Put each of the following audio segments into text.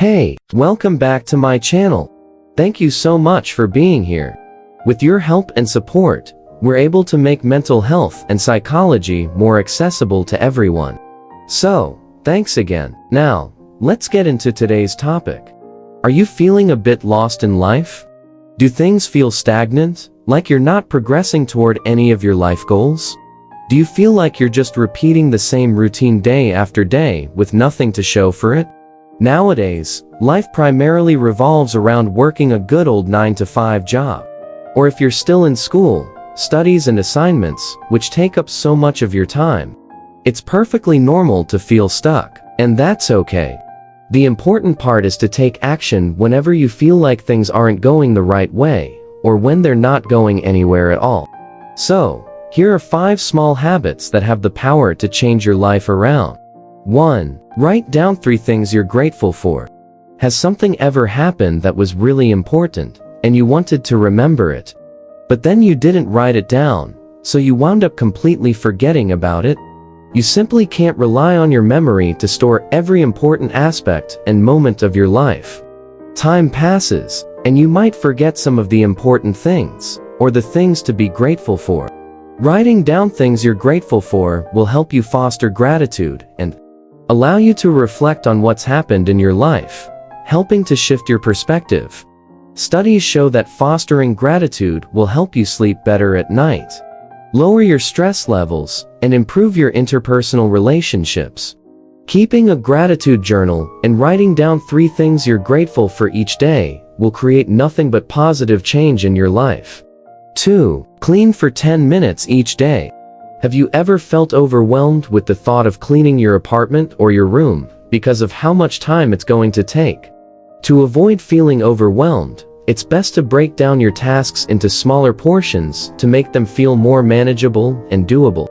Hey, welcome back to my channel. Thank you so much for being here. With your help and support, we're able to make mental health and psychology more accessible to everyone. So, thanks again. Now, let's get into today's topic. Are you feeling a bit lost in life? Do things feel stagnant, like you're not progressing toward any of your life goals? Do you feel like you're just repeating the same routine day after day with nothing to show for it? Nowadays, life primarily revolves around working a good old 9-to-5 job. Or if you're still in school, studies and assignments, which take up so much of your time. It's perfectly normal to feel stuck, and that's okay. The important part is to take action whenever you feel like things aren't going the right way, or when they're not going anywhere at all. So, here are 5 small habits that have the power to change your life around. 1. Write down 3 things you're grateful for. Has something ever happened that was really important, and you wanted to remember it? But then you didn't write it down, so you wound up completely forgetting about it? You simply can't rely on your memory to store every important aspect and moment of your life. Time passes, and you might forget some of the important things, or the things to be grateful for. Writing down things you're grateful for will help you foster gratitude and allow you to reflect on what's happened in your life, helping to shift your perspective. Studies show that fostering gratitude will help you sleep better at night, lower your stress levels, and improve your interpersonal relationships. Keeping a gratitude journal and writing down 3 things you're grateful for each day will create nothing but positive change in your life. 2. Clean for 10 minutes each day. Have you ever felt overwhelmed with the thought of cleaning your apartment or your room because of how much time it's going to take? To avoid feeling overwhelmed, it's best to break down your tasks into smaller portions to make them feel more manageable and doable.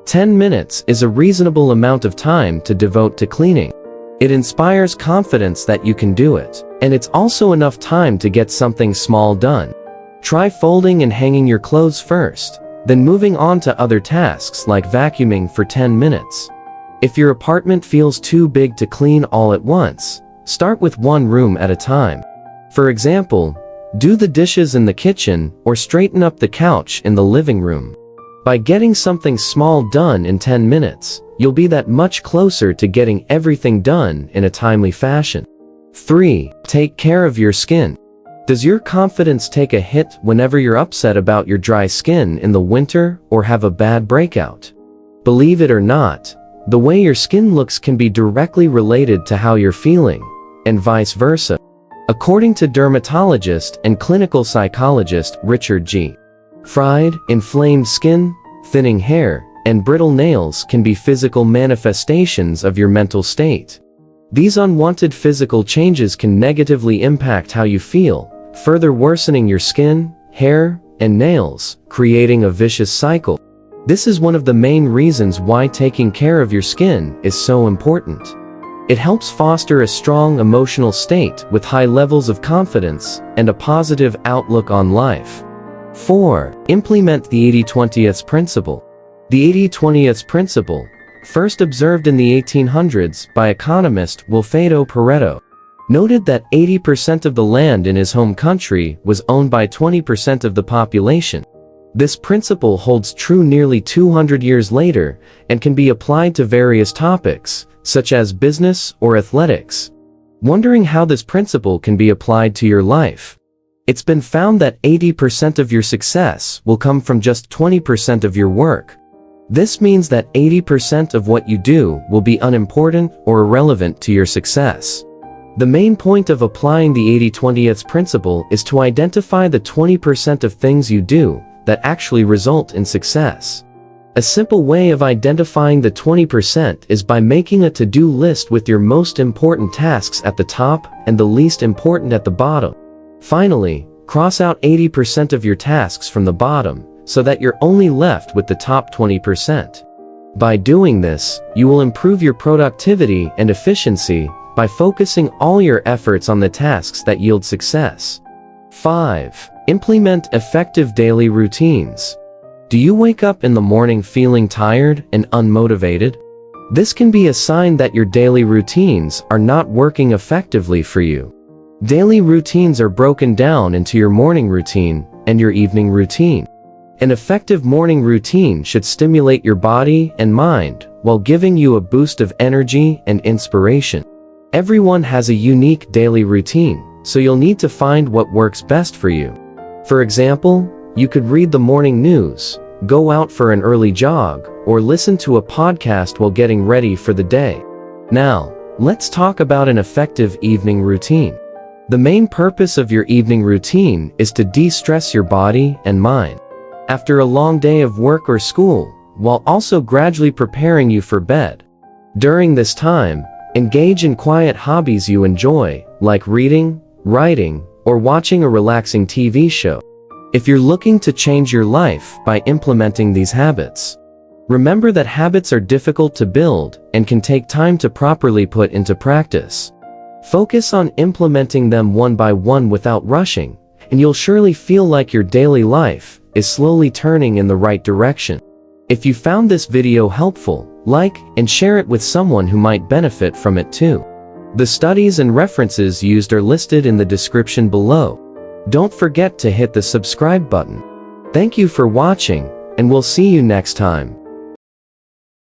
10 minutes is a reasonable amount of time to devote to cleaning. It inspires confidence that you can do it, and it's also enough time to get something small done. Try folding and hanging your clothes first, then moving on to other tasks like vacuuming for 10 minutes. If your apartment feels too big to clean all at once, start with one room at a time. For example, do the dishes in the kitchen or straighten up the couch in the living room. By getting something small done in 10 minutes, you'll be that much closer to getting everything done in a timely fashion. 3. Take care of your skin. Does your confidence take a hit whenever you're upset about your dry skin in the winter or have a bad breakout? Believe it or not, the way your skin looks can be directly related to how you're feeling, and vice versa. According to dermatologist and clinical psychologist Richard G. Fried, inflamed skin, thinning hair, and brittle nails can be physical manifestations of your mental state. These unwanted physical changes can negatively impact how you feel, further worsening your skin, hair, and nails, creating a vicious cycle. This is one of the main reasons why taking care of your skin is so important. It helps foster a strong emotional state with high levels of confidence and a positive outlook on life. 4. Implement the 80-20 principle. The 80-20 principle, first observed in the 1800s by economist Wilfredo Pareto, noted that 80% of the land in his home country was owned by 20% of the population. This principle holds true nearly 200 years later and can be applied to various topics, such as business or athletics. Wondering how this principle can be applied to your life? It's been found that 80% of your success will come from just 20% of your work. This means that 80% of what you do will be unimportant or irrelevant to your success. The main point of applying the 80-20 principle is to identify the 20% of things you do that actually result in success. A simple way of identifying the 20% is by making a to-do list with your most important tasks at the top and the least important at the bottom. Finally, cross out 80% of your tasks from the bottom, so that you're only left with the top 20%. By doing this, you will improve your productivity and efficiency by focusing all your efforts on the tasks that yield success. 5. Implement effective daily routines. Do you wake up in the morning feeling tired and unmotivated? This can be a sign that your daily routines are not working effectively for you. Daily routines are broken down into your morning routine and your evening routine. An effective morning routine should stimulate your body and mind while giving you a boost of energy and inspiration. Everyone has a unique daily routine, so you'll need to find what works best for you. For example, you could read the morning news, go out for an early jog, or listen to a podcast while getting ready for the day. Now, let's talk about an effective evening routine. The main purpose of your evening routine is to de-stress your body and mind. After a long day of work or school, while also gradually preparing you for bed. During this time, engage in quiet hobbies you enjoy, like reading, writing, or watching a relaxing TV show. If you're looking to change your life by implementing these habits, remember that habits are difficult to build and can take time to properly put into practice. Focus on implementing them one by one without rushing, and you'll surely feel like your daily life is slowly turning in the right direction. If you found this video helpful, like and share it with someone who might benefit from it too. The studies and references used are listed in the description below. Don't forget to hit the subscribe button. Thank you for watching, and we'll see you next time.